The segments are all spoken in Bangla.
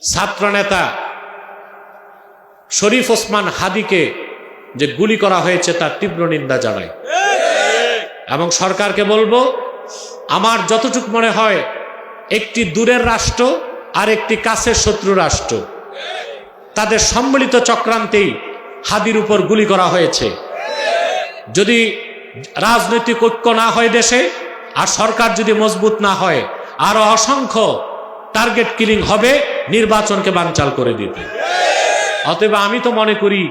ছাত্রনেতা শরীফ ওসমান হাদিকে যে গুলি করা হয়েছে তার তীব্র নিন্দা জানাই এবং সরকারকে বলবো, আমার যতটুকু মনে হয় একটি দূরের রাষ্ট্র আর একটি কাছের শত্রু রাষ্ট্র, তাদের সম্মিলিত চক্রান্তেই হাদির উপর গুলি করা হয়েছে। যদি রাজনৈতিক ঐক্য না হয় দেশে, আর সরকার যদি মজবুত না হয়, আরো অসংখ্য টার্গেট কিলিং হবে নির্বাচনকে বানচাল করে দিতে। অতএব আমি তো মনে করি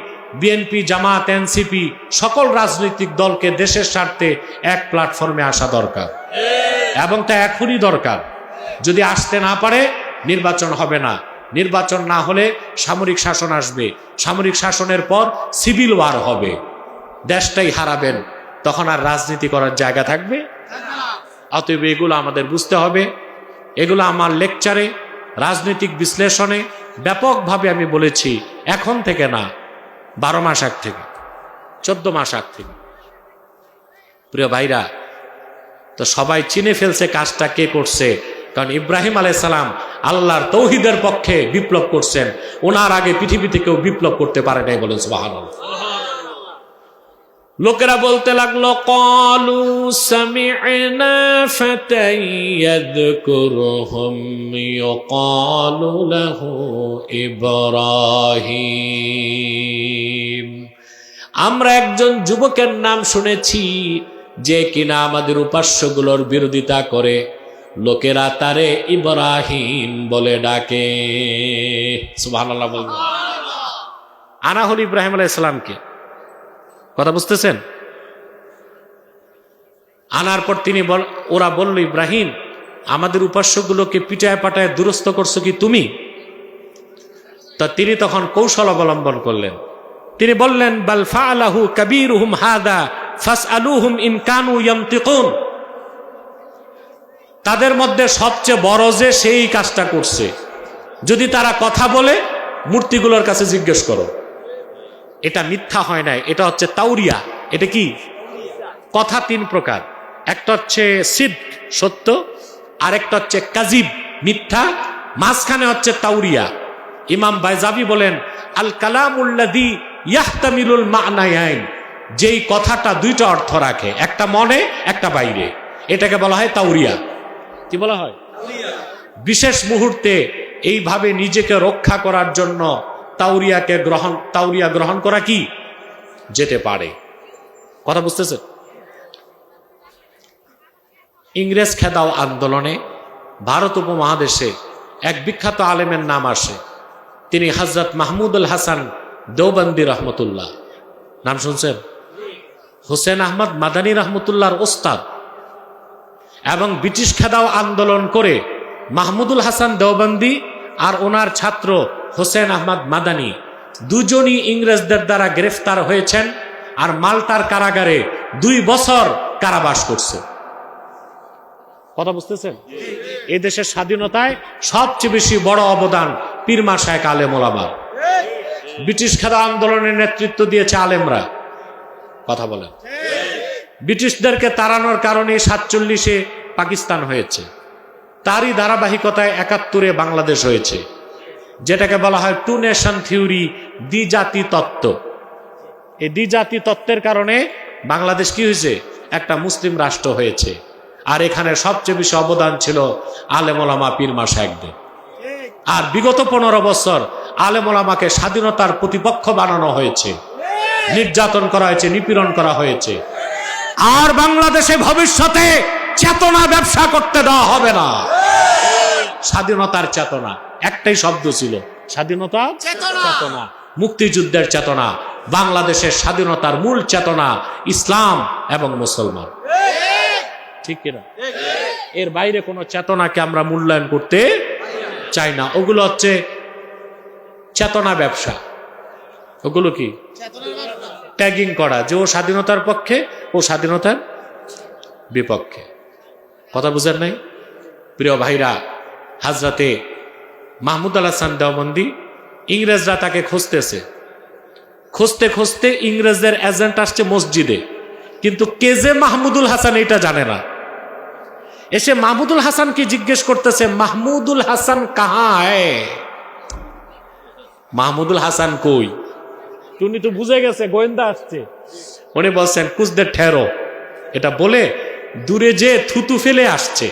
বিএনপি, জামাত, এনসিপি সকল রাজনৈতিক দলকে দেশের স্বার্থে এক প্ল্যাটফর্মে আসা দরকার এবং তা এখনই দরকার। যদি আসতে না পারে নির্বাচন হবে না, নির্বাচন না হলে সামরিক শাসন আসবে, সামরিক শাসনের পর সিভিল ওয়ার হবে, দেশটাই হারাবেন, তখন আর রাজনীতি করার জায়গা থাকবে? অতএব এগুলো আমাদের বুঝতে হবে। এগুলো আমার লেকচারে, রাজনৈতিক বিশ্লেষণে ব্যাপকভাবে আমি বলেছি, এখন থেকে না, 12 মাস আগ থেকে, 14 মাস আগ থেকে। প্রিয় ভাইরা, তো সবাই চিনে ফেলছে কাজটা কে করছে, কারণ ইব্রাহিম আলাইহিস সালাম আল্লাহর তৌহিদের পক্ষে বিপ্লব করছেন, ওনার আগে পৃথিবীতে কেউ বিপ্লব করতে পারে নাই, বলেন সুবহানাল্লাহ। লোকেরা বলতে লাগলো, ক্বালু সামি'না ফাতান ইয়াযকুরুহুম ইউক্বালু লাহু ইব্রাহিম, আমরা একজন যুবকের নাম শুনেছি যে কিনা আমাদের উপাস্যগুলোর বিরোধিতা করে, লোকেরা তারে ইব্রাহিম বলে ডাকে। সুবহানাল্লাহ বলুন। আনা হল ইব্রাহিম আলাইহিস সালামকে, কথা বুঝতেছেন? আনার পর ওরা বলল, ইব্রাহিম, আমাদের উপাস্যগুলোকে পিটায় পাটায় দুরস্ত করছো কি তুমি? তা তিনি তখন কৌশল অবলম্বন করলেন। তিনি বললেন, বাল ফাআলাহু কাবীরুহুম হাদা ফাসআলুহুম ইন কানু ইয়ানতিকুন, তাদের মধ্যে সবচেয়ে বড় যে সেই কাজটা করছে, যদি তারা কথা বলে মূর্তিগুলোর কাছে জিজ্ঞেস করো। এটা মিথ্যা হয় নাই, এটা হচ্ছে তাওরিয়া। এটা কি? কথা 3 প্রকার, একটা হচ্ছে সিদক, সত্য, আরেকটা হচ্ছে কাজিব, মিথ্যা, মাঝখানে হচ্ছে তাওরিয়া। ইমাম বাইজাবি বলেন, আল কালামুল্লাযী ইয়াহতামিলুল মা'নায়াইন, যেই কথাটা 2টা অর্থ রাখে, একটা মনে একটা বাইরে, এটাকে বলা হয় তাওরিয়া। কি বলা হয়? বিশেষ মুহূর্তে এইভাবে নিজেকে রক্ষা করার জন্য তাওরিয়া গ্রহণ করা কি যেতে পারে। কথা বুঝতেছেন? ইংরেজ খেদাও আন্দোলনে ভারত উপমহাদেশে এক বিখ্যাত আলেমের নাম আসে, তিনি হযরত মাহমুদুল হাসান দেওবন্দি রহমতুল্লাহ। নাম শুনছেন? হোসেন আহমদ মাদানী রহমতুল্লাহর ওস্তাদ। এবং ব্রিটিশ খেদাও আন্দোলন করে মাহমুদুল হাসান দেওবন্দি আর ওনার ছাত্র হোসেন আহমদ মাদানী দুজনই ইংরেজদের দ্বারা গ্রেফতার হয়েছেন আর মাল্টার কারাগারে 2 বছর কারাবাস করছে। কথা বুঝতেছেন? এই দেশের স্বাধীনতায় সবচেয়ে বেশি বড় অবদান পীর মাশায়েখ আলেম ওলামা। ব্রিটিশ খেদা আন্দোলনের নেতৃত্ব দিয়েছে আলেমরা। কথা বলেন। ব্রিটিশদেরকে তাড়ানোর কারণে 47-এ পাকিস্তান হয়েছে, তারই ধারাবাহিকতায় 71-এ বাংলাদেশ হয়েছে, যেটাকে বলা হয় 2 নেশন থিওরি, দ্বিজাতি তত্ত্ব। এই দ্বিজাতি তত্ত্বের কারণে বাংলাদেশ কি হয়েছে? একটা মুসলিম রাষ্ট্র হয়েছে। আর এখানে সবচেয়ে বেশি অবদান ছিল আলেম ওলামা পীর মাশায়েখদের। আর বিগত 15 বছর আলেম ওলামাকে স্বাধীনতার প্রতিপক্ষ বানানো হয়েছে, নির্যাতন করা হয়েছে, নিপীড়ন করা হয়েছে। আর বাংলাদেশে ভবিষ্যতে চেতনা ব্যবসা করতে দেওয়া হবে না। স্বাধীনতার চেতনা, একটাই শব্দ ছিল, স্বাধীনতা, চেতনা, মুক্তিযুদ্ধের চেতনা। বাংলাদেশের স্বাধীনতার মূল চেতনা ইসলাম এবং মুসলমান। ঠিক কিনা? এর বাইরে কোনো চেতনাকে আমরা মূল্যায়ন করতে চাই না। ওগুলো হচ্ছে চেতনা ব্যবসা। ওগুলো কি? ট্যাগিং করা, যে ও স্বাধীনতার পক্ষে, ও স্বাধীনতার বিপক্ষে। কথা বুঝেন নাই? প্রিয় ভাইরা, হযরতে মাহমুদুল হাসান দেওবন্দি, ইংরেজরা তাকে খুঁজতেছে, খুঁজতে খুঁজতে ইংরেজদের এজেন্ট আসছে মসজিদে, কিন্তু কে যে মাহমুদুল হাসান এটা জানে না। এসে মাহমুদুল হাসানকে জিজ্ঞেস করতেছে, মাহমুদুল হাসান কাহা হ্যায়? মাহমুদুল হাসান কই? উনি তো বুঝে গেছে গোয়েন্দা আসছে। উনি বলছেন কুছদের ঠেরো, এটা বলে দূরে যে থুতু ফেলে আসছে।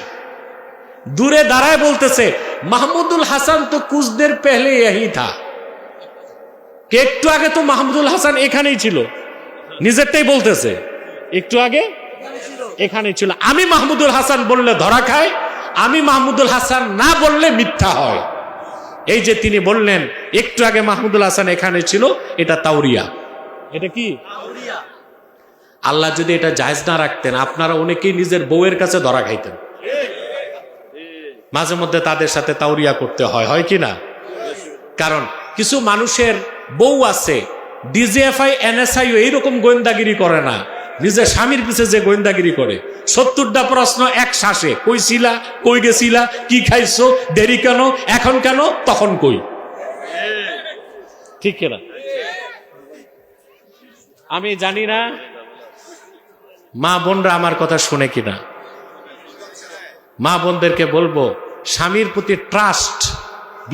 দূরে দাঁড়ায় বলতেছে মাহমুদুল হাসান তো কুছদের পেহলে यही था। একটু আগে তো মাহমুদুল হাসান এখানেই ছিল, নিজেরটাই বলতেছে একটু আগে এখানেই ছিল। আমি মাহমুদুল হাসান বললে ধরা খায়, আমি মাহমুদুল হাসান না বললে মিথ্যা হয়। এই যে তিনি বললেন একটু আগে মাহমুদুল হাসান এখানে ছিল, এটা তাওরিয়া। এটা কি? আল্লাহ যদি এটা জায়েজ না রাখতেন, আপনারা অনেকেই নিজের বউয়ের কাছে ধরা খাইতেন। মাঝে মধ্যে তাদের সাথে তাওরিয়া করতে হয় কি না? কারণ কিছু মানুষের বউ আছে, ডিজিএফআই এনএসআই এইরকম গোয়েন্দাগিরি করে না, নিজের স্বামীর পিছে যে গোয়েন্দাগিরি করে। 70টা প্রশ্ন এক শ্বাসে, কই ছিলা, কই গেছিলা, কি খাইছো, দেরি কেন, এখন কেন, তখন কই। ঠিক কিনা? আমি জানি না মা বোনরা আমার কথা শুনে কিনা। মা বোনদেরকে বলবো, স্বামীর প্রতি ট্রাস্ট,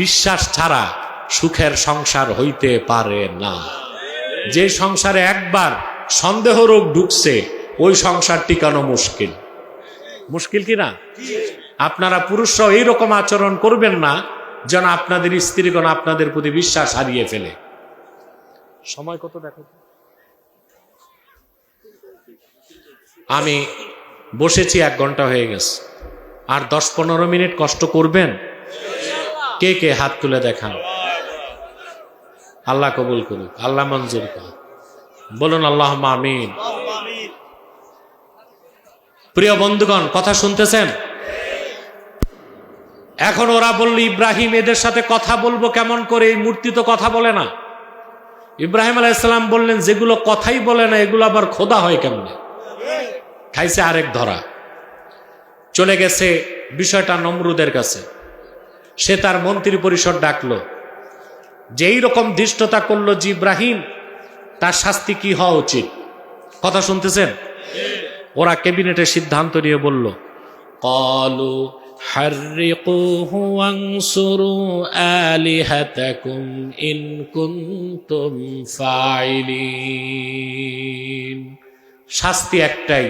বিশ্বাস ছাড়া সুখের সংসার হইতে পারে না। যে সংসারে একবার সন্দেহ রোগ ঢুকছে, ওই সংসার টিকানো মুশকিল। মুশকিল কিনা? আপনারা পুরুষরাও এইরকম আচরণ করবেন না যেন আপনাদের স্ত্রীগণ আপনাদের প্রতি বিশ্বাস হারিয়ে ফেলে। সময় কত দেখো? আমি বসেছি 1 ঘন্টা হয়ে গেছে, আর 10-15 মিনিট কষ্ট করবেন? কে কে হাত তুলে দেখান। আল্লাহ কবুল করুক, আল্লাহ মঞ্জুর করুক, বলুন আল্লাহুম্মা আমিন। প্রিয় বন্ধুগণ, কথা শুনতেছেন? এখন ওরা বলল ইব্রাহিম এদের সাথে কথা বলবো কেমন করে, এই মূর্তি তো কথা বলে না। ইব্রাহিম আলাইহিস সালাম বললেন যেগুলো কথাই বলে না এগুলো আবার খোদা হয় কেমনে? খাইছে আরেক ধরা। চলে গেছে বিষয়টা নমরুদের কাছে। সে তার মন্ত্রী পরিষদ ডাকলো, যে এইরকম ধৃষ্টতা করলো যে ইব্রাহিম, তার শাস্তি কি হওয়া উচিত। কথা শুনতেছেন? ওরা ক্যাবিনেটে সিদ্ধান্ত নিয়ে বলল, ক্বালু হাররিকুহু ওয়ানসুরু আলিহাতাকুম ইন কুনতুম ফাইলিন। শাস্তি একটাই,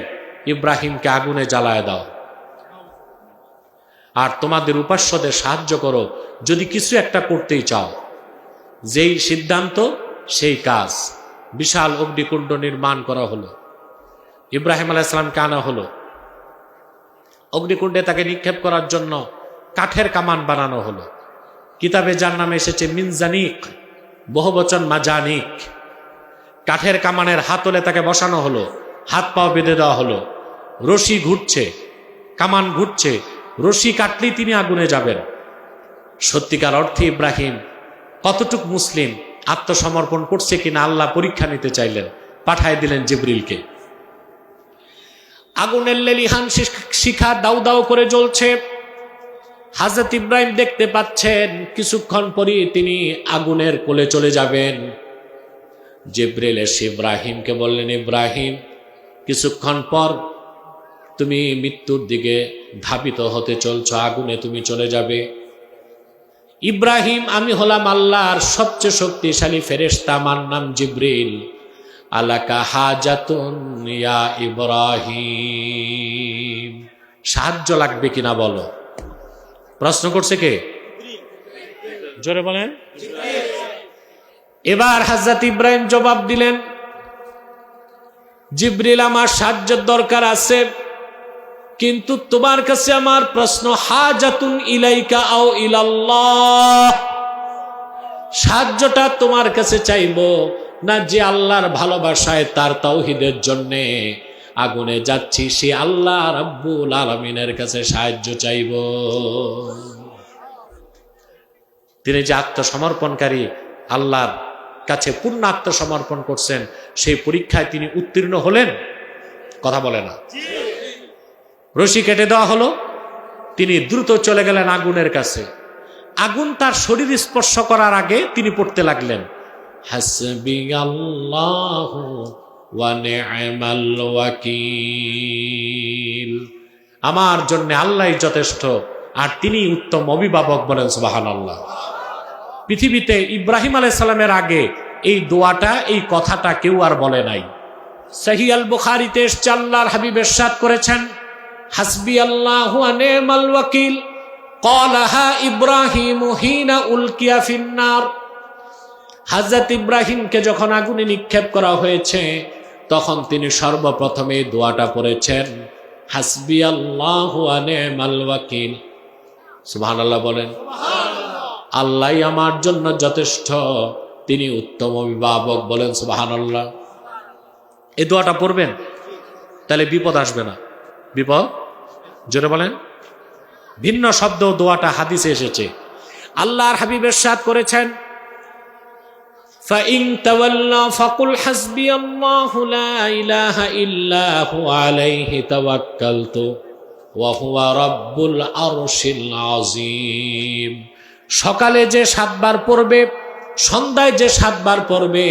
ইব্রাহিমকে আগুনে জ্বালায় দাও, আর তোমাদের উপাস্যদের সাহায্য করো যদি কিছু একটা করতেই চাও। যেই সিদ্ধান্ত সেই কাজ। বিশাল অগ্নিকুণ্ড নির্মাণ করা হলো, ইব্রাহিম আলাইহিস সালামকে আনা হলো। অগ্নিকুণ্ডে তাকে নিক্ষেপ করার জন্য কাঠের কামান বানানো হলো। কিতাবে যার নামে এসেছে মিনজানিক, বহুবচন মাজানিক। কাঠের কামানের হাতলে তাকে বসানো হলো, হাত পাও বেঁধে দেওয়া হলো। রশি ঘুরছে, কামান ঘুরছে, রশি কাটলেই তিনি আগুনে যাবেন। সত্যিকার অর্থে ইব্রাহিম কতটুক মুসলিম, আত্মসমর্পণ করছে কিনা আল্লাহ পরীক্ষা নিতে চাইলেন, পাঠায় দিলেন জিবরিলকে। আগুনের লেলিহান শিখা দাউ দাউ করে জ্বলছে। হযরত ইব্রাহিম দেখতে পাচ্ছেন কিছুক্ষণ পরই তিনি আগুনের কোলে চলে যাবেন। জিবরিল এসে ইব্রাহিমকে বললেন, ইব্রাহিম কিছুক্ষণ পর তুমি মৃত্যুর দিকে ধাবিত হতে চলছো, আগুনে তুমি চলে যাবে। ইব্রাহিম, আমি হলাম আল্লাহর সবচেয়ে শক্তিশালী ফেরেশতা, আমার নাম জিবরিল। আলাকা হাজাতুন ইয়া ইব্রাহিম, সাহায্য লাগবে কিনা বলো। প্রশ্ন করছে কে? জোরে বলেন। এবার হযরত ইব্রাহিম জবাব দিলেন, জিবরিল আমার সাহায্যের দরকার আছে, কিন্তু তোমার কাছে আমার প্রশ্ন, হাজাতুন ইলাইকা আও ইলাল্লাহ, সাহায্যটা তোমার কাছে চাইবো না যে আল্লাহর ভালোবাসায় তার তাওহীদের জন্যে আগুনে যাচ্ছি সে আল্লাহ রাব্বুল আলামিনের কাছে সাহায্য চাইব। তিনি যে আত্মসমর্পণকারী, আল্লাহর কাছে পূর্ণ আত্মসমর্পণ করছেন, সেই পরীক্ষায় তিনি উত্তীর্ণ হলেন। কথা বলে না। রশি কেটে দেওয়া হলো, তিনি দ্রুত চলে গেলেন আগুনের কাছে। আগুন তার শরীর স্পর্শ করার আগে তিনি পড়তে লাগলেন, হাসবিয়াল্লাহু ওয়া নি'মাল ওয়াকিল, আমার জন্য আল্লাহই যথেষ্ট আর তিনি উত্তম অভিভাবক। বলেন সুবহানাল্লাহ। পৃথিবীতে ইব্রাহিম আলাইহিস সালামের আগে এই দোয়াটা, এই কথাটা কেউ আর বলে নাই। সহিহ আল বুখারীতে এসেছে, আল্লাহর হাবিব ইরশাদ করেছেন, হাসবি আল্লাহু ওয়া নি'মাল ওয়াকিল ক্বালাহা ইব্রাহিমু হিনা উলকিয়া ফিন্নার। হযরত ইব্রাহিমকে যখন আগুনে নিক্ষেপ করা হয়েছে তখন তিনি সর্বপ্রথমে এই দোয়াটা পড়েছেন, হাসবি আল্লাহু ওয়া নি'মাল ওয়াকিল। সুবহানাল্লাহ বলেন। আল্লাহই আমার জন্য যথেষ্ট, তিনি উত্তম অভিভাবক, বলেন সুবহানাল্লাহ। এই দোয়াটা পড়বেন, তাহলে বিপদ আসবে না। বিপদ, জোরে বলেন। ভিন্ন শব্দ দোয়াটা হাদিসে এসেছে। আল্লাহর হাবিব ইরশাদ করেছেন, ফাইন তাওয়াল্লাউ ফাকুল হাসবিয়াল্লাহু লা ইলাহা ইল্লা হুয়া আলাইহি তাওয়াক্কালতু ওয়া হুয়া রাব্বুল আরশিল আযীম। সকালে যে 7 বার পড়বে, সন্ধ্যায় যে 7 বার পড়বে,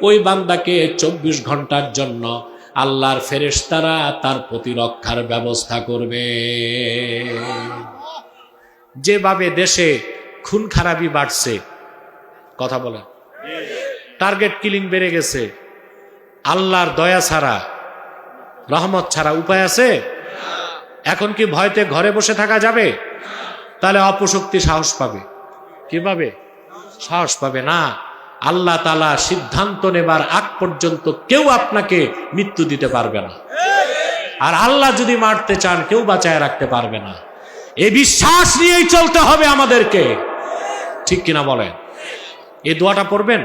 ওই বান্দাকে 24 ঘন্টার জন্য আল্লাহর ফেরেশতারা তার প্রতিরক্ষার ব্যবস্থা করবে। যেভাবে দেশে খুন খারাপি বাড়ছে, কথা বলেন, টার্গেট কিলিং বেড়ে গেছে, আল্লাহর দয়া ছাড়া, রহমত ছাড়া উপায় আছে? এখন কি ভয়তে ঘরে বসে থাকা যাবে? তাহলে অপশক্তি সাহস পাবে। কিভাবে সাহস পাবে? না, আল্লাহ তাআলা সিদ্ধান্ত নেবার আগ পর্যন্ত কেউ আপনাকে মৃত্যু দিতে পারবে না, আর আল্লাহ যদি মারতে চান কেউ বাঁচায় রাখতে পারবে না। এই বিশ্বাস নিয়েই চলতে হবে আমাদেরকে, ঠিক কিনা বলেন? এই দোয়াটা পড়বেন,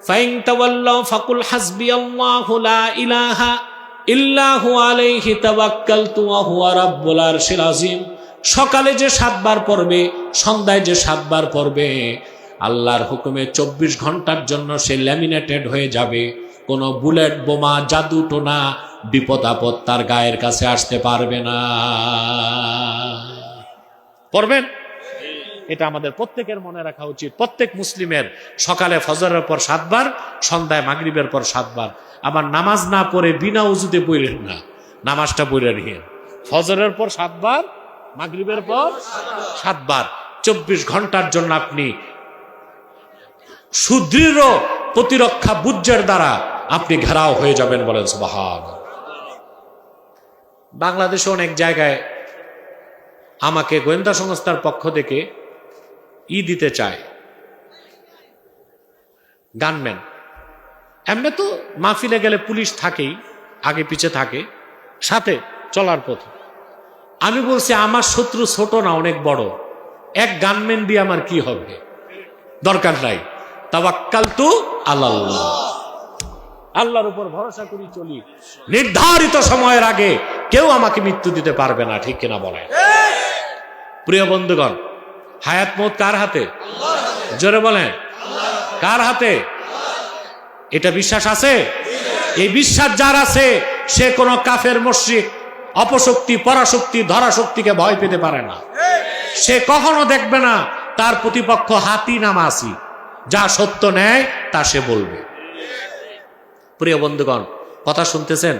ফাইন তাওয়াল্লাউ ফাকুল হাসবিয়াল্লাহু লা ইলাহা ইল্লা হুয়া আলাইহি তাওয়াক্কালতু ওয়া হুয়া রাব্বুল আরশিল আযীম। সকালে যে 7 বার পড়বে, সন্ধ্যায় যে 7 বার পড়বে, আল্লাহর হুকুমে 24 ঘন্টার জন্য সে ল্যামিনেটেড হয়ে যাবে। কোনো বুলেট, বোমা, জাদু টোনা, বিপদ আপদ তার গায়ের কাছে আসতে পারবে না। পড়বেন, এটা আমাদের প্রত্যেকের মনে রাখা উচিত। প্রত্যেক মুসলিমের সকালে ফজরের পর 7 বার, সন্ধ্যায় মাগরিবের পর 7 বার। আবার নামাজ না পড়ে বিনা উজুতে পড়েন না, নামাজটা পড়ে নিন। ফজরের পর 7 বার, মাগরিবের পর 7 বার, 24 ঘন্টার জন্য আপনি সুদৃঢ় প্রতিরক্ষা বুজ্জের দ্বারা আপনি ঘেরাও হয়ে যাবেন, বলেন সুবহানাল্লাহ। বাংলাদেশে অনেক জায়গায় আমাকে গোয়েন্দা সংস্থার পক্ষ থেকে দিতে চায়, গানম্যান। এমনি তো মাহফিলে গেলে পুলিশ থাকেই, আগে পিছে থাকে, সাথে চলার পথে। আমি বলছি আমার শত্রু ছোট না, অনেক বড়। এক গানম্যান দিয়ে আমার কি হবে? দরকার নাই। তাওয়াক্কালতু আলাল্লাহ, আল্লাহর উপর ভরসা করি চলি। নির্ধারিত সময়ের আগে কেউ আমাকে মৃত্যু দিতে পারবে না, ঠিক কিনা বলেন? প্রিয় বন্ধুগণ, হায়াত মওত কার হাতে? জোরে বলেন, কার হাতে? এটা বিশ্বাস আছে? এই বিশ্বাস যার আছে সে কোনো কাফের, মুশরিক, অপশক্তি, পরাশক্তি, ধরাশক্তিকে ভয় পেতে পারে না। সে কখনো দেখবে না তার প্রতিপক্ষ হাতি না মাছি। যা সত্য নেয় তা সে বলবে। প্রিয় বন্ধুগণ, কথা শুনতেছেন?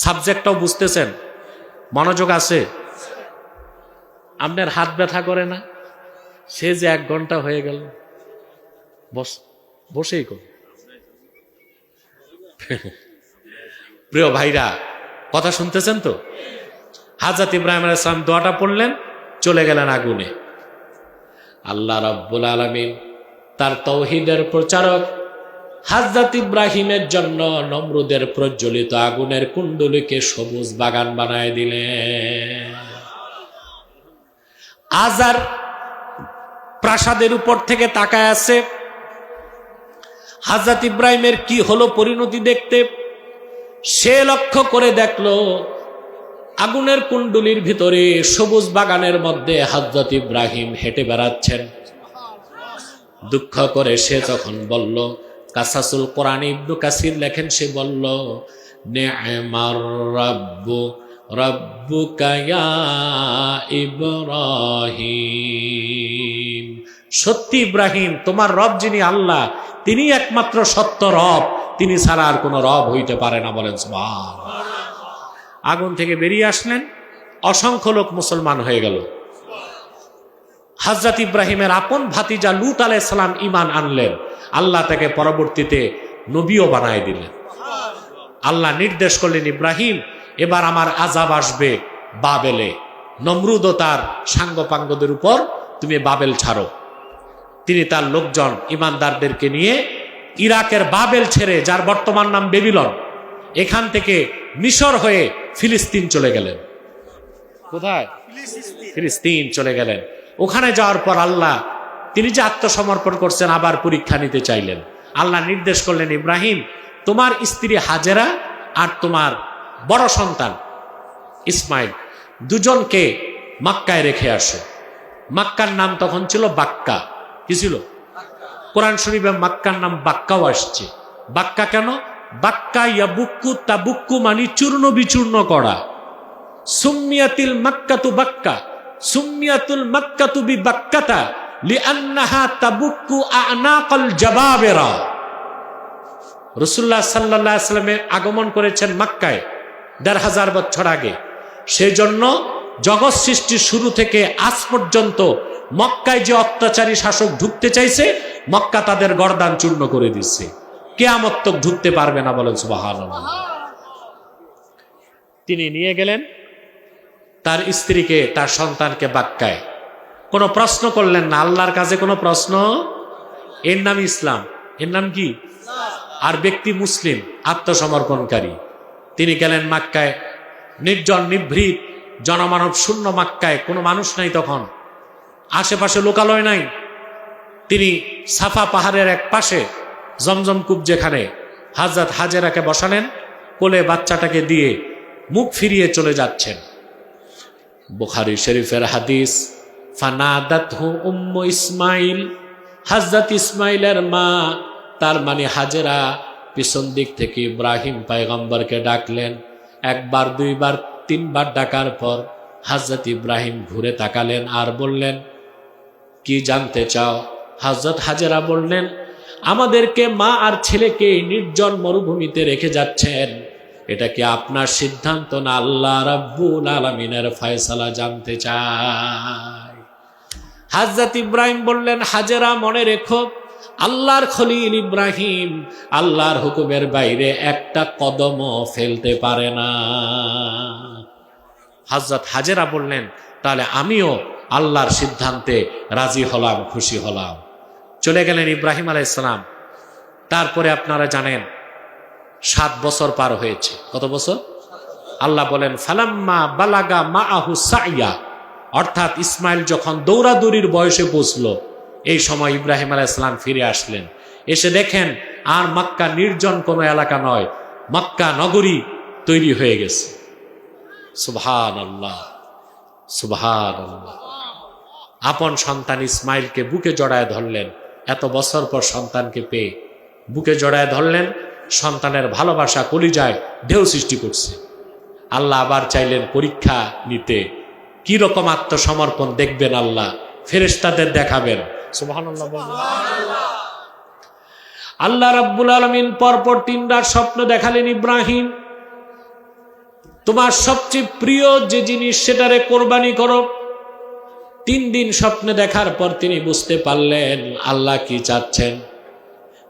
সাবজেক্টটাও বুঝতেছেন? মনোযোগ আছে? আপনার হাত ব্যথা করে না? সে যে 1 ঘন্টা হয়ে গেল, বসেই কর। প্রিয় ভাইরা, কথা শুনতেছেন তো? হযরত ইব্রাহিম আলাইহিস সালাম দোয়াটা পড়লেন, চলে গেলেন আগুনে। আল্লাহ রাব্বুল আলামিন তার তাওহীদের প্রচারক হযরত ইব্রাহিমের জন্য নমরুদের প্রজ্বলিত আগুনের কুণ্ডলীকে সবুজ বাগান বানায় দিলেন। আজার প্রাসাদের উপর থেকে তাকায় আছে, হযরত ইব্রাহিমের কি হলো পরিণতি দেখতে। সে লক্ষ্য করে দেখলো আগুনের কুণ্ডলীর ভিতরে সবুজ বাগানের মধ্যে হযরত ইব্রাহিম হেঁটে বেড়াচ্ছেন। দুঃখ করে সে তখন বলল, কাসাসুল কোরআন ইবনু কাসির লেখেন, সে বলল, নি'মার রাব্বু রাব্বুকা ইয়া ইব্রাহিম। সত্যি ইব্রাহিম, তোমার রব যিনি আল্লাহ, তিনি একমাত্র সত্য রব, তিনি ছাড়া আর কোনো রব হইতে পারে না, বলেন সুবহানাল্লাহ। আগুন থেকে বেরিয়ে আসলেন, অসংখ্য লোক মুসলমান হয়ে গেল। হযরত ইব্রাহিমের আপন ভাতিজা লূত আলাইহিস সালাম ঈমান আনলেন, আল্লাহ তাকে পরবর্তীতে নবীও বানায় দিলেন। আল্লাহ নির্দেশ করলেন, ইব্রাহিম এবার আমার আযাব আসবে বাবেলে, নমরুদ ও তার সাঙ্গপাঙ্গদের উপর তুমি বাবেল ছাড়ো। তিনি তার লোকজন ইমানদারদেরকে নিয়ে ইরাকের বাবেল ছেড়ে, যার বর্তমান নাম বেবিলন, এখান থেকে মিশর হয়ে ফিলিস্তিন চলে গেলেন। কোথায়? ফিলিস্তিন চলে গেলেন। ওখানে যাওয়ার পর আল্লাহ, তিনি যে আত্মসমর্পণ করছেন, আবার পরীক্ষা নিতে চাইলেন। আল্লাহ নির্দেশ করলেন, ইব্রাহিম তোমার স্ত্রী হাজেরা আর তোমার বড় সন্তান ইসমাইল দুজনকে মক্কায় রেখে আসো। মক্কার নাম তখন ছিল বাক্কা। কি ছিল? কোরআন শরীফে মক্কার নাম বাক্কাও আসছে। বাক্কা কেন? বাক্কা ইয়াবুক্কু তাবুক্কু মানে চূর্ণ বিচূর্ণ করা। সুম্মিয়াতিল মাক্কাতু বাক্কা, সুম্মিয়াতুল মাক্কাতু বিবাক্কাতা লিআন্নাহা তাবুক্কু আনাকাল জাবাবেরা। রাসূলুল্লাহ সাল্লাল্লাহু আলাইহি ওয়াসাল্লামের আগমন করেছেন মক্কায় ১৫০০ বছর আগে। সেই জন্য জগৎ সৃষ্টির শুরু থেকে আজ পর্যন্ত মক্কায় যে অত্যাচারী শাসক ঢুকতে চাইছে, মক্কা তাদের গর্দান চূর্ণ করে দিচ্ছে। কিয়ামত তক ঢুকতে পারবে না, বলেন সুবহানাল্লাহ। তিনি নিয়ে গেলেন তার স্ত্রীকে, তার সন্তানকে বাক্কায়। কোনো প্রশ্ন করলেন না, আল্লাহর কাছে কোনো প্রশ্ন। এর নাম ইসলাম। এর নাম কি? আর ব্যক্তি মুসলিম, আত্মসমর্পণকারী। তিনি গেলেন মক্কায়, নির্জন নিভৃত জনমানব শূন্য মক্কায়, কোনো মানুষ নাই তখন, আশেপাশে লোকালয় নাই। তিনি সাফা পাহাড়ের এক পাশে জমজম কূপ, যেখানে হযরত হাজেরাকে বসালেন, কোলে বাচ্চাটাকে দিয়ে মুখ ফিরিয়ে চলে যাচ্ছেন। বুখারী শরীফের হাদিস, ফানাদাতহু উম্মু ইসমাইল, হযরত ইসমাইলের মা, তার মানে হাজেরা, পিছন দিক থেকে ইব্রাহিম পয়গম্বরকে ডাকলেন। একবার, দুইবার, তিনবার ডাকার পর হযরত ইব্রাহিম ঘুরে তাকালেন আর বললেন, কি জানতে চাও? হযরত হাজেরা বললেন, আমাদেরকে মা আর ছেলেকে নির্জন মরুভূমিতে রেখে যাচ্ছেন, এটা কি আপনার সিদ্ধান্ত না আল্লাহ রাব্বুল আলামিনের ফয়সালা জানতে চাই। হযরত ইব্রাহিম বললেন, হাজেরা মনে রেখো, আল্লাহর খলিল ইব্রাহিম আল্লাহর হুকুমের বাইরে একটা কদমও ফেলতে পারে না। হযরত হাজেরা বললেন, তাহলে আমিও আল্লাহর সিদ্ধান্তে রাজি হলাম, খুশি হলাম। চলে গেলেন ইব্রাহিম আলাইহিস সালাম। তারপরে আপনারা জানেন 7 বছর পার হয়েছে। কত বছর? আল্লাহ বলেন, ফালাম্মা বালাগা মাআহু সাইয়া, অর্থাৎ ইসমাইল যখন দৌড়াদৌড়ির বয়সে পৌঁছলো, এই সময় ইব্রাহিম আলাইহিস সালাম ফিরে আসলেন। এসে দেখেন আর মক্কা নির্জন কোনো এলাকা নয়, মক্কা নগরী তৈরি হয়ে গেছে। সুবহানাল্লাহ, সুবহানাল্লাহ। আপন সন্তান ইসমাইলকে বুকে জড়ায় ধরলেন। এত বছর পর সন্তানকে পেয়ে বুকে জড়ায় ধরলেন। সন্তানের ভালোবাসা কলিজায় ঢেউ সৃষ্টি করছে। আল্লাহ আবার চাইলেন পরীক্ষা নিতে, কি রকম আত্মসমর্পণ দেখবেন আল্লাহ, ফেরেশতাদের দেখাবেন। সুবহানাল্লাহ। আল্লাহ রাব্বুল আলামিন পরপর 3 রাত স্বপ্ন দেখালেন, ইব্রাহিম তোমার সবচেয়ে প্রিয় যে জিনিস সেটারে কোরবানি করো। 3 দিন স্বপ্নে দেখার পর তিনি বুঝতে পারলেন আল্লাহ কি চাচ্ছেন।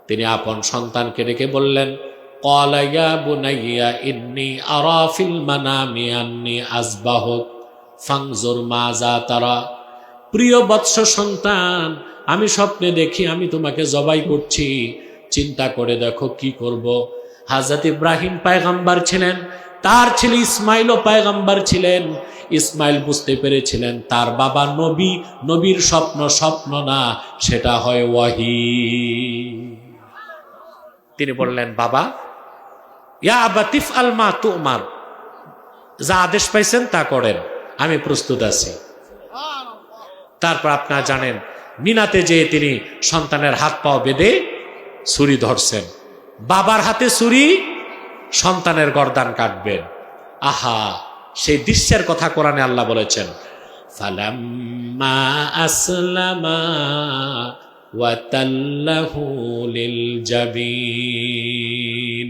তিনি আপন সন্তানকে ডেকে বললেন, ক্বালা ইয়া বুনাইয়া ইন্নী আরা ফিল মানামি আন্নী আযবাহুক ফানজুর মাযা তারা। প্রিয় বৎস সন্তান, আমি স্বপ্নে দেখি আমি তোমাকে জবাই করছি, চিন্তা করে দেখো কি করব। হযরত ইব্রাহিম পয়গম্বর ছিলেন, তার ছেলে ইসমাইলও পয়গম্বর ছিলেন। ইসমাইল বুঝতে পেরেছিলেন তার বাবা নবী, নবীর স্বপ্ন স্বপ্ন না, সেটা হয় ওয়াহি। তিনি বললেন, বাবা, ইয়া আবাতি ইফআল মা তুমার, যা আদেশ পাইছেন তা করেন, আমি প্রস্তুত আছি। তারপর আপনারা জানেন মিনাতে যেয়ে তিনি সন্তানের হাত পাও বেঁধে ছুরি ধরছেন। বাবার হাতে ছুরি, সন্তানের গর্দান কাটবেন। আহা, সেই দৃশ্যের কথা কোরআনে আল্লাহ বলেছেন, ফালাম্মা আসলামা ওয়া তাল্লাহু লিল জাবিন।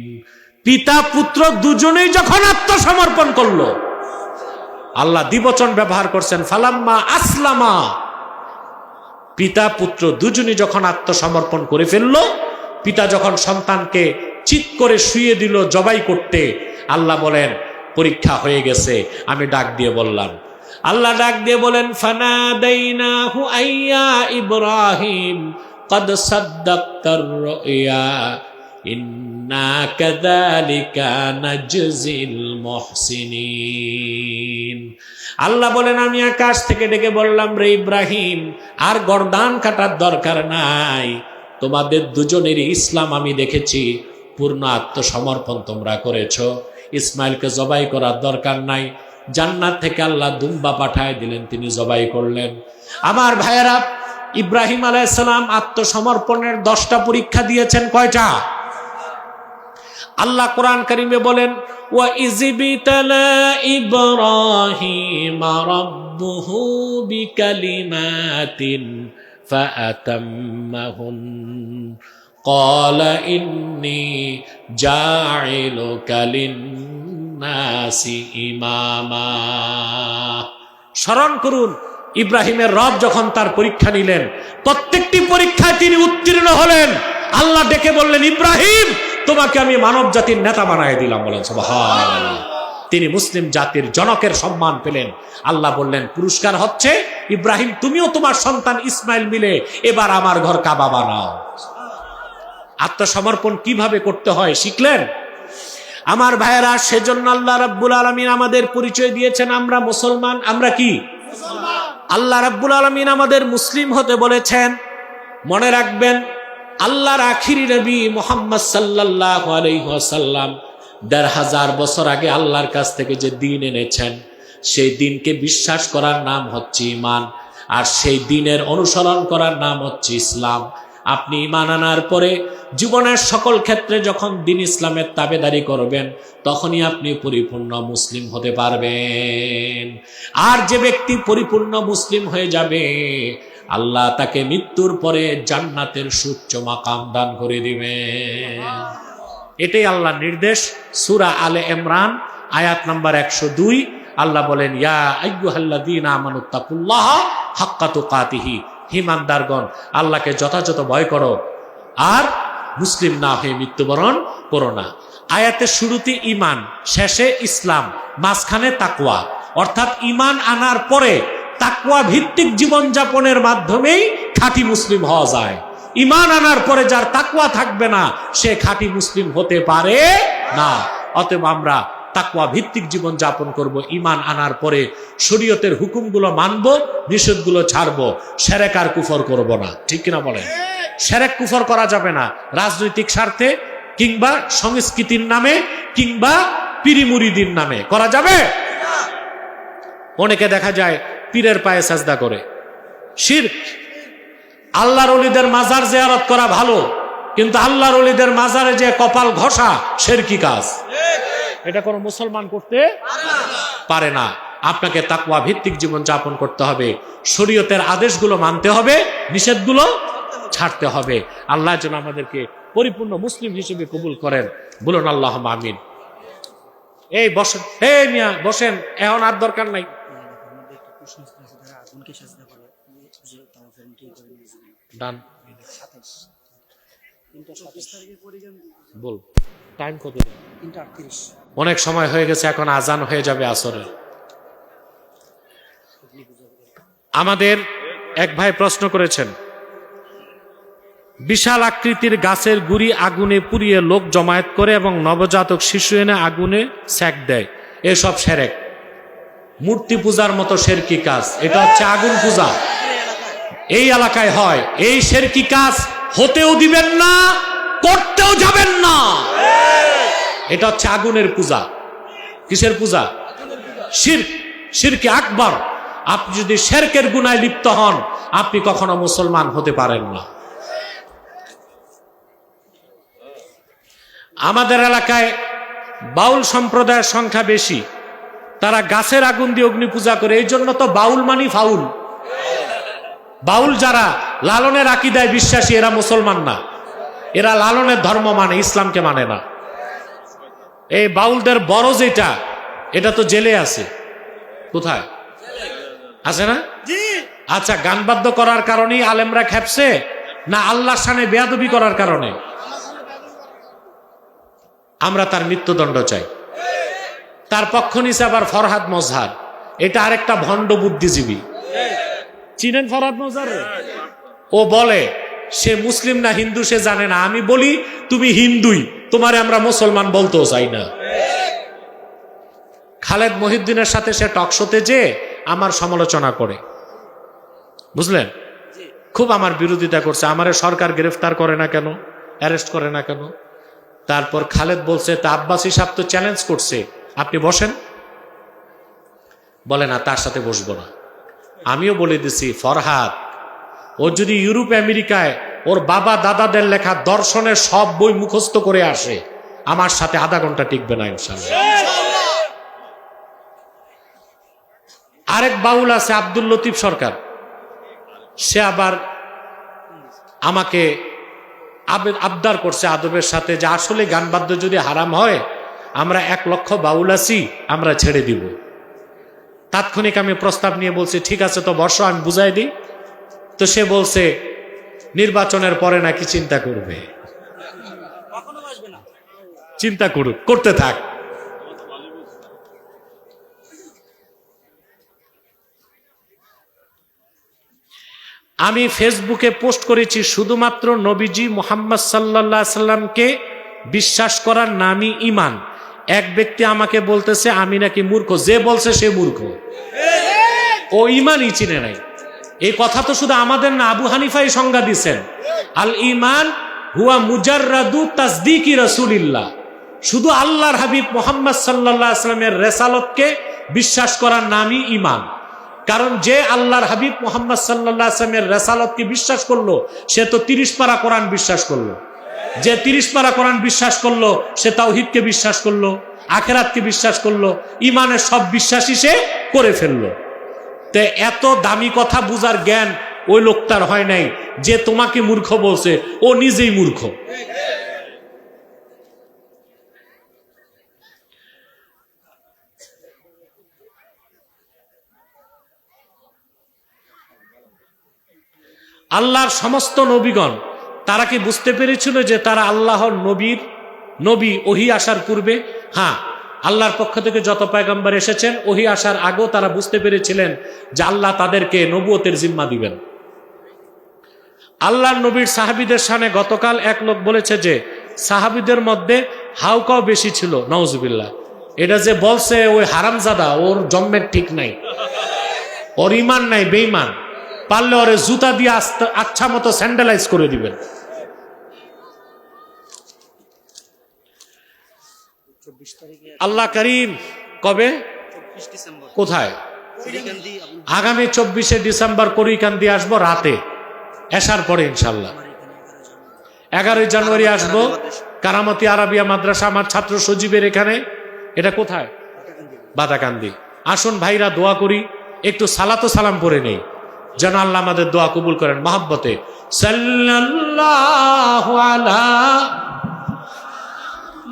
পিতা পুত্র দুজনেই যখন আত্মসমর্পণ করলো, আল্লাহ দ্বিবচন ব্যবহার করছেন, ফালাম্মা আসলামা, পিতা পুত্র দুজনই যখন আত্মসমর্পণ করে ফেললো, পিতা যখন সন্তানকে চিৎ করে শুইয়ে দিল জবাই করতে, আল্লাহ বলেন পরীক্ষা হয়ে গেছে। আমি ডাক দিয়ে বললাম, আল্লাহ ডাক দিয়ে বলেন ফানাদাইনাহু আইয়া ইব্রাহিম قد صدقت الرؤيا إنا كذلك نجزي المحسنين। আল্লাহ বলেন আমি আকাশ থেকে ডেকে বললাম, রে ইব্রাহিম, আর গর্দান কাটার দরকার নাই, তোমাদের দুজনেরই ইসলাম আমি দেখেছি, পূর্ণ আত্মসমর্পণ তোমরা করেছো, ইসমাইলকে জবাই করার দরকার নাই। জান্নাত থেকে আল্লাহ দুম্বা পাঠায় দিলেন, তিনি জবাই করলেন। আমার ভাইয়েরা, ইব্রাহিম আলাইহিস সালাম আত্মসমর্পণের 10টা পরীক্ষা দিয়েছেন। কয়টা? আল্লাহ কোরআন কারীমে বলেন ওয়া ইযবিতালা ইব্রাহিম রাব্বুহু বিকালিমাতিন ফাআতাম্মাহুন ক্বালা ইন্নী জাঈলুকা লিন-নাসি ইমামা। স্মরণ করুন, ইব্রাহিমের রব যখন তার পরীক্ষা নিলেন, প্রত্যেকটি পরীক্ষায় তিনি উত্তীর্ণ হলেন। আল্লাহ ডেকে বললেন, ইব্রাহিম, তোমাকে আমি মানব জাতির নেতা বানায় দিলাম। বলেন সুবহানাল্লাহ। তিনি মুসলিম জাতির জনকের সম্মান পেলেন। আল্লাহ বললেন, পুরস্কার হচ্ছে ইব্রাহিম, তুমিও তোমার সন্তান ইসমাইল মিলে এবার আমার ঘর কাবা বানাও। আত্মসমর্পণ কিভাবে করতে হয় শিখলেন? আমার ভাইয়েরা, সেজন্য আল্লাহ রাব্বুল আলামিন আমাদের পরিচয় দিয়েছেন, আমরা মুসলমান। আমরা কি? আল্লাহ রাব্বুল আলামিন আমাদের মুসলিম হতে বলেছেন। মনে রাখবেন, আল্লাহর আখিরি নবী মুহাম্মদ সাল্লাল্লাহু আলাইহি ওয়াসাল্লাম ১৫০০ বছর আগে আল্লাহর কাছ থেকে যে দ্বীন এনেছেন, সেই দ্বীনকে বিশ্বাস করার নাম হচ্ছে ঈমান, আর সেই দ্বীনের অনুসরণ করার নাম হচ্ছে ইসলাম। আপনি ঈমান আনার পরে জীবনের সকল ক্ষেত্রে যখন দ্বীন ইসলামের তাবেদারি করবেন, তখনই আপনি পরিপূর্ণ মুসলিম হতে পারবেন। আর যে ব্যক্তি পরিপূর্ণ মুসলিম হয়ে যাবে, আল্লাহ তাকে মৃত্যুর পরে জান্নাতের সুউচ্চ মাকাম দান করে দিবেন। এটাই আল্লাহর নির্দেশ। সূরা আলে ইমরান আয়াত নাম্বার 102, আল্লাহ বলেন, ইয়া আইয়ুহাল্লাযীনা আমানুত্তাকুল্লাহা হাক্কা তুকাতিহি, ঈমানদারগণ, আল্লাহকে যথাযথ ভয় করো আর মুসলিম না হয়ে মৃত্যুবরণ করো না। আয়াতের শুরুতে ঈমান, শেষে ইসলাম, মাঝখানে তাকওয়া। অর্থাৎ ঈমান আনার পরে তাকওয়া ভিত্তিক জীবনযাপনের মাধ্যমেই খাঁটি মুসলিম হওয়া যায়। ঈমান আনার পরে যার তাকওয়া থাকবে না, সে খাঁটি মুসলিম হতে পারে না। অতএব আমরা তাকওয়া ভিত্তিক জীবন যাপন করব। ঈমান আনার পরে শরীয়তের হুকুমগুলো মানব, নিষেধগুলো ছাড়বো, শিরক আর কুফর করব না। ঠিক কিনা বলেন? শিরক কুফর করা যাবে না রাজনৈতিক স্বার্থে, কিংবা সংস্কৃতির নামে, কিংবা পীরি মুরিদির নামে। করা যাবে? অনেকে দেখা যায় পীরের পায়ে সাজদা করে, শিরক। আল্লাহর ওলিদের মাজার জিয়ারত করা ভালো, কিন্তু আল্লাহর ওলিদের মাজারে যে কপাল ঘষা, শিরকি কাজ। এটা কোনো মুসলমান করতে পারে না। আপনাকে তাকওয়া ভিত্তিক জীবন যাপন করতে হবে, শরীয়তের আদেশগুলো মানতে হবে, নিষেধগুলো ছাড়তে হবে। আল্লাহ যেন আমাদেরকে পরিপূর্ণ মুসলিম হিসেবে কবুল করেন। বলুন আল্লাহুম্মা আমিন। এই বসেন, এই মিয়া বসেন, এখন আর দরকার নাই। ডান বল, টাইম কত? অনেক সময় হয়ে গেছে, এখন আজান হয়ে যাবে আসরের। আমাদের এক ভাই প্রশ্ন করেছেন, বিশাল আকৃতির গাছের গুড়ি আগুনে পুড়িয়ে লোক জমায়েত করে এবং নবজাতক শিশু এনে আগুনে সেক দেয়, এসব শিরক। মূর্তি পূজার মতো শিরকি কাজ, এটা হচ্ছে আগুন পূজা। এই এলাকায় হয়। এই শিরকি কাজ হতেও দিবেন না, করতেও যাবেন না। এটা হচ্ছে আগুনের পূজা। কিসের পূজা? শিরক, শিরকে আকবার। আপনি যদি শিরকের গুনায় লিপ্ত হন, আপনি কখনো মুসলমান হতে পারেন না। আমাদের এলাকায় বাউল সম্প্রদায়ের সংখ্যা বেশি, তারা গাছের আগুন দিয়ে অগ্নি পূজা করে। এই জন্য তো বাউল মানি ফাউল। বাউল যারা লালনের আকীদায় বিশ্বাসী, এরা মুসলমান না, এরা লালনের ধর্ম মানে, ইসলামকে মানে না। এই বাউলদের বড় যেটা, এটা তো জেলে আছে। কোথায় আছে না? আচ্ছা, গান বাদ্য করার কারণেই আলেমরা খেপছে, না আল্লাহর শানে বেয়াদবি করার কারণে? আমরা তার মৃত্যুদণ্ড চাই। তার পক্ষ নিছে আবার ফরহাদ মজহার, এটা আরেকটা ভণ্ড বুদ্ধিজীবী। চিনেন ফরহাদ মজহার? ও বলে সে মুসলিম না হিন্দু সে জানে না। আমি বলি তুমি হিন্দুই, তোমারে আমরা মুসলমান বলতেও চাই না। খালেদ মহিউদ্দিনের সাথে সে টকশোতে যে আমার সমালোচনা করে, বুঝলেন, খুব আমার বিরোধিতা করছে। আমারে সরকার গ্রেফতার করে না কেন, অ্যারেস্ট করে না কেন? তারপর খালেদ বলছে তা আব্বাসী সাহেব তো চ্যালেঞ্জ করছে, আপনি বসেন। বলে না, তার সাথে বসবো না। আমিও বলে দিছি ফরহাদ, ও যদি ইউরোপ আমেরিকায় ওর বাবা দাদাদের লেখা দর্শনের সব বই মুখস্থ করে আসে, আমার সাথে আধা ঘন্টা টিকবে না ইনশাআল্লাহ। আরেক বাউল আছে আব্দুল লতিফ সরকার, সে আবার আমাকে আবদার করছে আদবের সাথে যে আসলে গান বাদ্য যদি হারাম হয়, আমরা 1 লক্ষ বাউল আছি, আমরা ছেড়ে দিব। তাৎক্ষণিক আমি প্রস্তাব নিয়ে বলছি ঠিক আছে, তো বর্ষ আমি বুঝাই দিই। তো সে বলছে নির্বাচনের পরে নাকি চিন্তা করবে। চিন্তা করুক, করতে থাক। আমি ফেসবুকে পোস্ট করেছি শুধুমাত্র নবীজি মুহাম্মদ সাল্লাল্লাহু আলাইহি সাল্লামকে বিশ্বাস করার নামই ঈমান। এক ব্যক্তি আমাকে বলতেছে আমি নাকি মূর্খ। যে বলছে সে মূর্খ, ও ঈমানই চিনে নাই। এই কথা তো শুধু আমাদের না, আবু হানিফাই সংজ্ঞা দিয়েছেন, আল ঈমান হুয়া মুজাররাদু তাসদীকি রাসূলিল্লাহ। শুধু আল্লাহর হাবিব মুহাম্মদ সাল্লাল্লাহু আলাইহি সাল্লামের রিসালাতকে বিশ্বাস করার নামই ঈমান। কারণ যে আল্লাহর হাবিব মুহাম্মদ সাল্লাল্লাহু আলাইহি সাল্লামের রিসালাতকে বিশ্বাস করলো, সে তো 30 পারা কোরআন বিশ্বাস করলো। যে 30 পারা কোরআন বিশ্বাস করলো, সে তাওহীদকে বিশ্বাস করলো, আখিরাতকে বিশ্বাস করলো, ঈমানের সব বিশ্বাসই সে করে ফেললো। তে এত দামি কথা বুঝার জ্ঞান ওই লোকটার হয় নাই যে তোমাকে মূর্খ বলছে, ও নিজেই মূর্খ। আল্লাহর সমস্ত নবীগণ তারা কি বুঝতে পেরেছিল যে তারা আল্লাহর নবী ওহী আসার পূর্বে? হ্যাঁ, আল্লাহর পক্ষ থেকে যত পয়গম্বর এসেছেন ওহী আসার আগেও তারা বুঝতে পেরেছিলেন যে আল্লাহ তাদেরকে নবুয়তের জিম্মা দিবেন। আল্লাহর নবীর সাহাবীদের সামনে গতকাল এক লোক বলেছে যে সাহাবীদের মধ্যে হাউকাও বেশি ছিল। নাউজুবিল্লাহ। এটা যে বলছে ওই হারামজাদা, ওর জন্মের ঠিক নাই, ওর ঈমান নাই, বেঈমান। পারলে ওরে জুতা দিয়ে আচ্ছা মতো স্যান্ডেলাইজ করে দিবেন। আল্লাহ করিম কবে, কোথায়? আগামী 24শে ডিসেম্বর করিকান্দি আসবো রাতে, এশার পরে ইনশাল্লাহ। 11ই জানুয়ারি আসবো কারামতি আরাবিয়া মাদ্রাসা, আমার ছাত্র সজীবের এখানে। এটা কোথায়? বাদাকান্দি। আসুন ভাইরা, দোয়া করি, একটু সালাতো সালাম পড়ে নেই, যেন আল্লাহ আমাদের দোয়া কবুল করেন। মহব্বতে সাল্লাল্লাহু আলা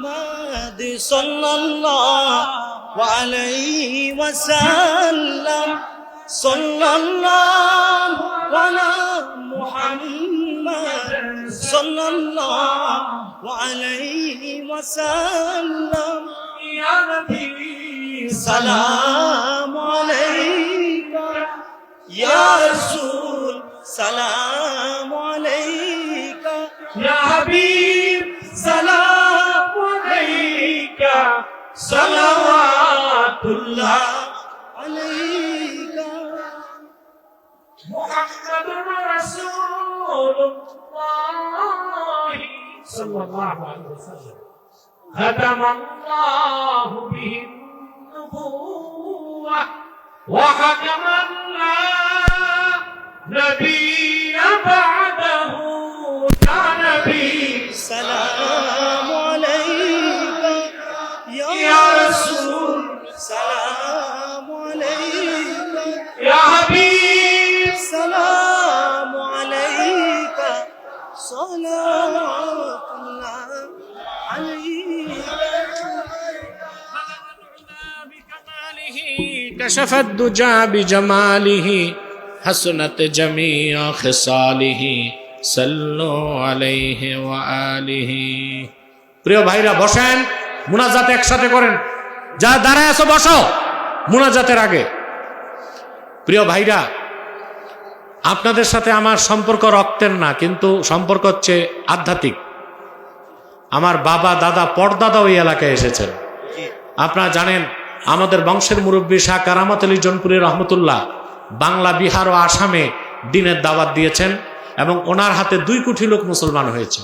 মুহাম্মাদ সাল্লাল্লাহু আলাইহি ওয়াসাল্লাম, সাল্লাল্লাহু আলা মুহাম্মাদ সাল্লাল্লাহু আলাইহি ওয়াসাল্লাম। ইয়া নবী সালাম আলাইকা, ইয়া রাসূল সালাম আলাইকা, ইয়া হাবিব সালাম আলাইকা, সালাওয়াতুল্লাহ আলাইকা, মুহাম্মাদুর রাসূলুল্লাহ সাল্লাল্লাহু আলাইহি ওয়াসাল্লাম। খাতামাল্লাহু বিহিন নুবুওয়াহ ওয়া হাকামান লা নবিয়্য বা'দাহু, ইয়া নবী সালাম আলাইকা, ইয়া রাসূল সালাম আলাইকা, ইয়া হাবিব সালাম আলাইকা, সালাওয়াতুল্লাহ আলাইকা। كشف الدجى بجماله حسنت جميع خصاله صلوا عليه وآله। প্রিয় ভাইরা বসেন, মুনাজাত একসাথে করেন। যা দাঁড়ায় আছো বসো মুনাজাতের আগে। প্রিয় ভাইরা, আপনাদের সাথে আমার সম্পর্ক রক্তের না, কিন্তু সম্পর্ক হচ্ছে আধ্যাত্মিক। আমার বাবা দাদা পরদাদা ওই এলাকায় এসেছেন। আপনারা জানেন আমাদের বংশের মুরব্বী শাহ কারামত আলী জনপুরি রহমতুল্লাহ বাংলা, বিহার ও আসামে দ্বীনের দাওয়াত দিয়েছেন এবং ওনার হাতে 2 কোটি লোক মুসলমান হয়েছে,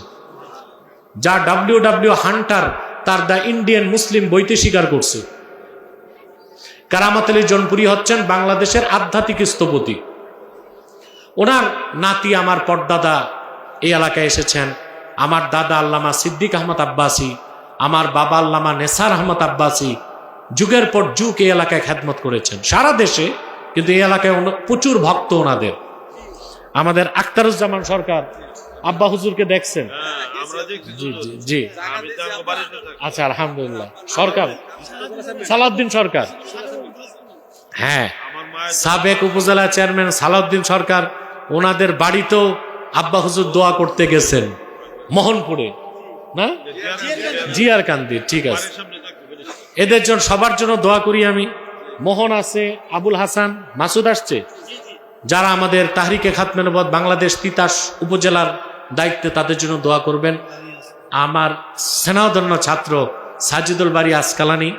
যা ডব্লিউ হান্টার তার দ্য ইন্ডিয়ান মুসলিম বইতে স্বীকার করছে। কারামত আলী জনপুরি হচ্ছেন বাংলাদেশের আধ্যাত্মিক স্থপতি। ওনার নাতি আমার পরদাদা এই এলাকায় এসেছেন। আমার দাদা আল্লামা সিদ্দিক আহমদ আব্বাসী, আমার বাবা আল্লামা নেসার আহমদ আব্বাসী যুগের পর যুগ এই এলাকায় খেদমত করেছেন সারা দেশে, কিন্তু এই এলাকায় প্রচুর ভক্ত ওনাদের। আমাদের আখতারুজ্জামান সরকার আব্বা হুজুরকে দেখছেন? জি জি জি, আচ্ছা আলহামদুলিল্লাহ। সরকার সালাউদ্দিন সরকার, হ্যাঁ, সাবেক উপজেলা চেয়ারম্যান সালাউদ্দিন সরকার, ওনাদের বাড়িতেও আব্বা হুজুর দোয়া করতে গেছেন মোহনপুরে, না জিয়ার কান্দি, ঠিক আছে। এদের জন্য সবার জন্য দোয়া করি আমি। মোহন আছে, আবুল হাসান, মাসুদ আসছে, যারা আমাদের তাহরিকে খাতমে নবুয়ত বাংলাদেশ তিতাস উপজেলার দায়িত্বে, তাদের জন্য দোয়া করবেন। আমার স্নেহধন্য ছাত্র সাজিদুল বাড়ি আসকালানি,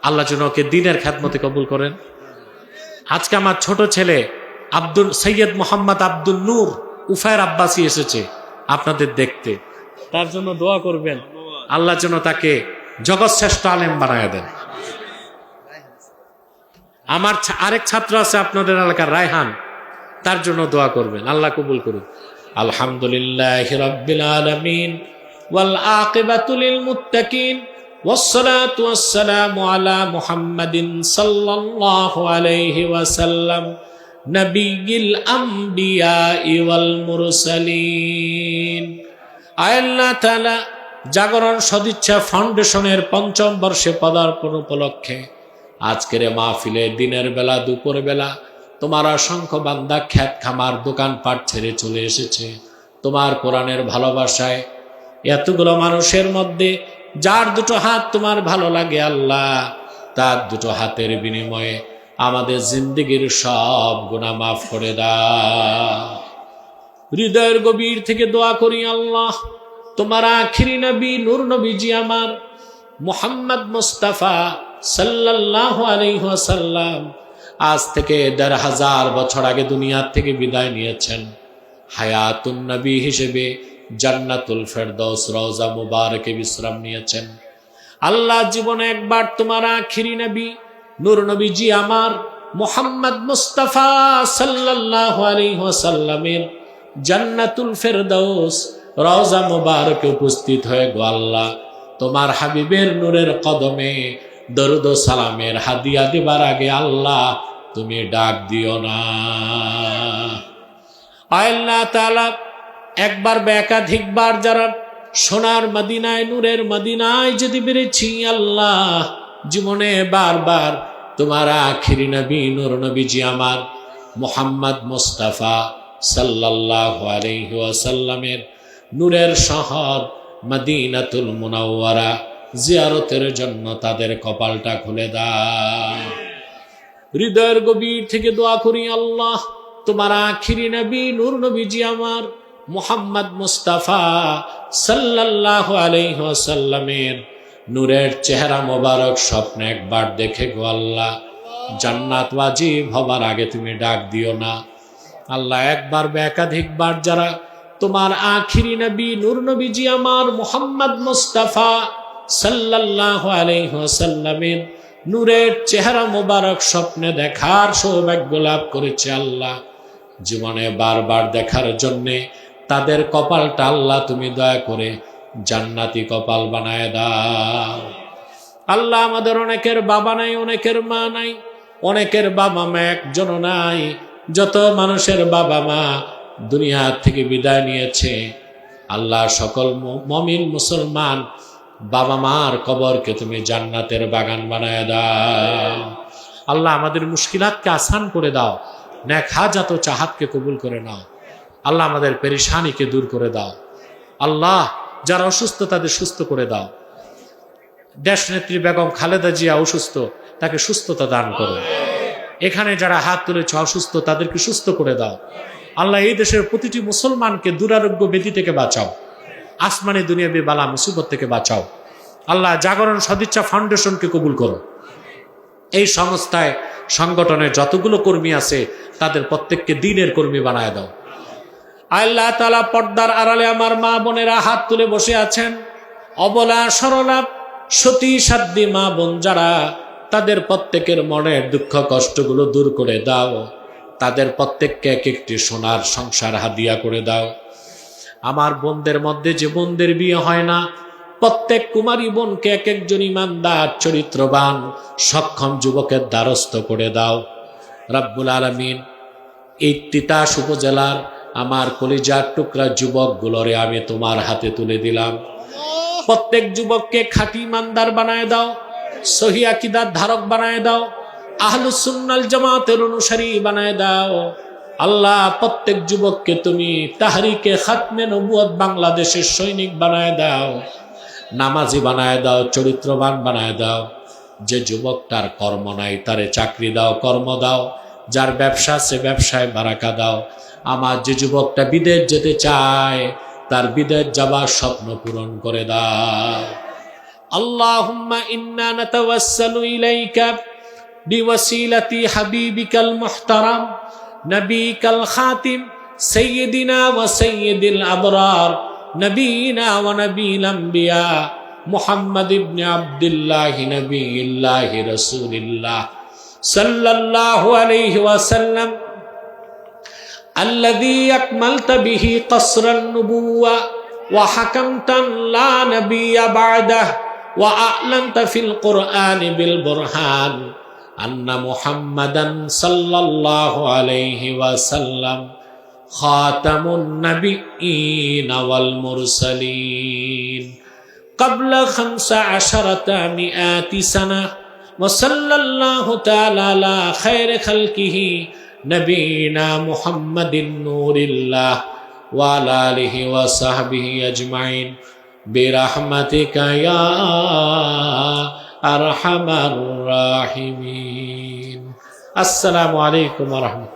আল্লাহ যেন ওকে দিনের খেদমতে কবুল করেন। আজকে আমার ছোট ছেলে আব্দুল সৈয়দ মোহাম্মদ আব্দুল নূর উফায়ের আব্বাসী এসেছে আপনাদের দেখতে, তার জন্য দোয়া করবেন, আল্লাহ যেন তাকে জগৎ শ্রেষ্ঠ আলেম বানায় দেন। আমার আরেক ছাত্র আছে আপনাদের এলাকার রায়হান, তার জন্য দোয়া করবেন, আল্লাহ কবুল করুন। আলহামদুলিল্লাহি রাব্বিল আলামিন ওয়াল আকিবাতু লিল মুত্তাকিন ওয়াসসালাতু ওয়াসসালামু আলা মুহাম্মাদিন সাল্লাল্লাহু আলাইহি ওয়াসাল্লাম নবিয়্যিল আমবিয়া ওয়াল মুরসালিন। আল্লাহ তাআলা জাগরণ সদিচ্ছা ফাউন্ডেশনের ৫ম বর্ষে পদার্পণ উপলক্ষে আজকের মাহফিলে দিনের বেলা দুপুর বেলা তোমার অসংখ্য বান্দা খ্যাত খামার দোকানপাট ছেড়ে চলে এসেছে তোমার কোরআনের ভালোবাসায়। এতগুলো মানুষের মধ্যে যার 2টো হাত তোমার ভালো লাগে আল্লাহ, তার 2টো হাতের বিনিময়ে আমাদের জিন্দেগির সব গুনাহ মাফ করে দাও। হৃদয়ের গভীর থেকে দোয়া করি আল্লাহ, তোমার আখিরি নবী নূর নবীজি আমার মুহাম্মদ মুস্তাফা সাল্লাল্লাহু আলাইহি ওয়াসাল্লাম আজ থেকে ১৫০০ বছর আগে দুনিয়ার থেকে বিদায় নিয়েছেন। হায়াতুন নবী হিসেবে জান্নাতুল ফেরদৌস রওজা মুবারকে বিশ্রাম নিয়েছেন। আল্লাহ জীবনে একবার তোমার আখিরি নবী নূর নবীজি আমার মুহাম্মদ মুস্তাফা সাল্লাল্লাহু আলাইহি ওয়াসাল্লামের জান্নাতুল ফেরদৌস রওজা মুবারকে উপস্থিত হয়ে গো আল্লাহ তোমার হাবিবের নূরের কদমে দরুদ ও সালামের হাদিয়া দিবার আগে আল্লাহ তুমি ডাক দিও না। আল্লাহ তাআলা একবার বা একাধিকবার যারা সোনার মদিনায় নূরের মদিনায় যেতে পেরেছি আল্লাহ, জীবনে বারবার তোমার আখিরি নবী নূর নবীজি আমার মুহাম্মদ মুস্তাফা সাল্লাল্লাহু আলাইহি ওয়াসাল্লামের নূরের শহর মদিনাতুল মুনাওয়ারা জিয়ারতের জন্য তাদের কপালটা খুলে দাও। হৃদয়ের গভীর থেকে দোয়া করি আল্লাহ, তোমার আখিরি নবী নূর নবীজি আমার মুহাম্মদ মুস্তাফা সাল্লাল্লাহু আলাইহি ওয়াসাল্লামের নূরের চেহারা মোবারক স্বপ্নে একবার দেখে গো আল্লাহ জান্নাত ওয়াজিব হবার আগে তুমি ডাক দিও না। আল্লাহ একবার বা একাধিকবার যারা তোমার আখিরি নবী নূর নবীজি আমার মুহাম্মদ মুস্তাফা সাল্লাল্লাহু আলাইহি ওয়াসাল্লামের নূরের চেহারা মোবারক স্বপ্নে দেখার সৌভাগ্য লাভ করেছে আল্লাহ, জীবনে বারবার দেখার জন্যে তাদের কপালটা আল্লাহ তুমি দয়া করে জান্নাতি কপাল বানায় দাও। আল্লাহ আমাদের অনেকের বাবা নাই, অনেকের মা নাই, অনেকের বাবা মা একজনও নাই। যত মানুষের বাবা মা দুনিয়া থেকে বিদায় নিয়েছে আল্লাহ সকল মুমিন মুসলমান বাবা মার কবরকে তুমি জান্নাতের বাগান বানায় দাও। আল্লাহ আমাদের মুশকিলাতকে আসান করে দাও, নেক হাজাত ও চাহাতকে কবুল করে নাও। আল্লাহ আমাদের পেরেশানিকে দূর করে দাও। আল্লাহ যারা অসুস্থ তাদের সুস্থ করে দাও। দেশ নেত্রী বেগম খালেদা জিয়া অসুস্থ, তাকে সুস্থতা দান করো। এখানে যারা হাত তুলেছে অসুস্থ, তাদেরকে সুস্থ করে দাও। আল্লাহ এই দেশের প্রতিটি মুসলমানকে দুরারোগ্য ব্যাধি থেকে বাঁচাও, আসমানি দুনিয়াবি বালা মুসিবত থেকে বাঁচাও। আল্লাহ জাগরণ সদিচ্ছা ফাউন্ডেশনকে কবুল করো। এই সংস্থায় সংগঠনে যতগুলো কর্মী আছে তাদের প্রত্যেককে দ্বীনের কর্মী বানায় দাও। আল্লাহ তাআলা পর্দার আড়ালে আমার মা বোনেরা হাত তুলে বসে আছেন, অবলা সরলা সতী সাধ্যী মা বোন যারা, তাদের প্রত্যেকের মনের দুঃখ কষ্টগুলো দূর করে দাও। তাদের প্রত্যেককে এক একটি সোনার সংসার হাদিয়া করে দাও। আমার বোনদের মধ্যে যে বোনদের বিয়ে হয় না, প্রত্যেক কুমারী বোনকে এক একজন ইমানদার চরিত্রবান সক্ষম যুবকের দ্বারস্থ করে দাও রব্বুল আলামিন। এই তিতাস উপজেলার আমার কলিজার টুকরা যুবকগুলোরে আমি তোমার হাতে তুলে দিলাম। প্রত্যেক যুবককে খাঁটি ইমানদার বানায় দাও, সহি আকীদার ধারক বানায় দাও, আহলুস সুন্নাল জামাতের অনুসারী বানায় দাও। আল্লাহ প্রত্যেক যুবককে তুমি তাহরিকে খাতমে নবুয়ত বাংলাদেশের সৈনিক বানায় দাও, নামাজি বানায় দাও, চরিত্রবান বানায় দাও। যে যুবকটার কর্ম নাই তারে চাকরি দাও, কর্ম দাও। যার ব্যবসা সে ব্যবসায় বারাকা দাও। আমার যে যুবকটা বিদেশ যেতে চায় তার বিদেশ যাবার স্বপ্ন পূরণ করে দাও। আল্লাহুম্মা ইন্না নাতাওয়াসসালু ইলাইকা বিওয়াসিলাতি হাবিবিকাল মুহতারাম নবিকাল খাতিম সাইয়্যিদিনা ওয়া সাইয়্যিদিল আবরার নবীনা ওয়া নবীল আম্বিয়া মুহাম্মদ ইবনে আব্দুল্লাহ নবিয়্যিল্লাহ রাসূলিল্লাহ সাল্লাল্লাহু আলাইহি ওয়াসাল্লাম الذي أكملت به قصر النبوة وحكمت لا نبي بعده وأعلنت في القرآن بالبرهان أن محمدا صلى الله عليه وسلم خاتم النبيين والمرسلين قبل 1500 سنة وصلى الله تعالى على خير خلقه نبينا محمد نور الله وعلى آله وصحبه أجمعين برحمتك يا أرحم الراحمين। السلام عليكم ورحمة الله।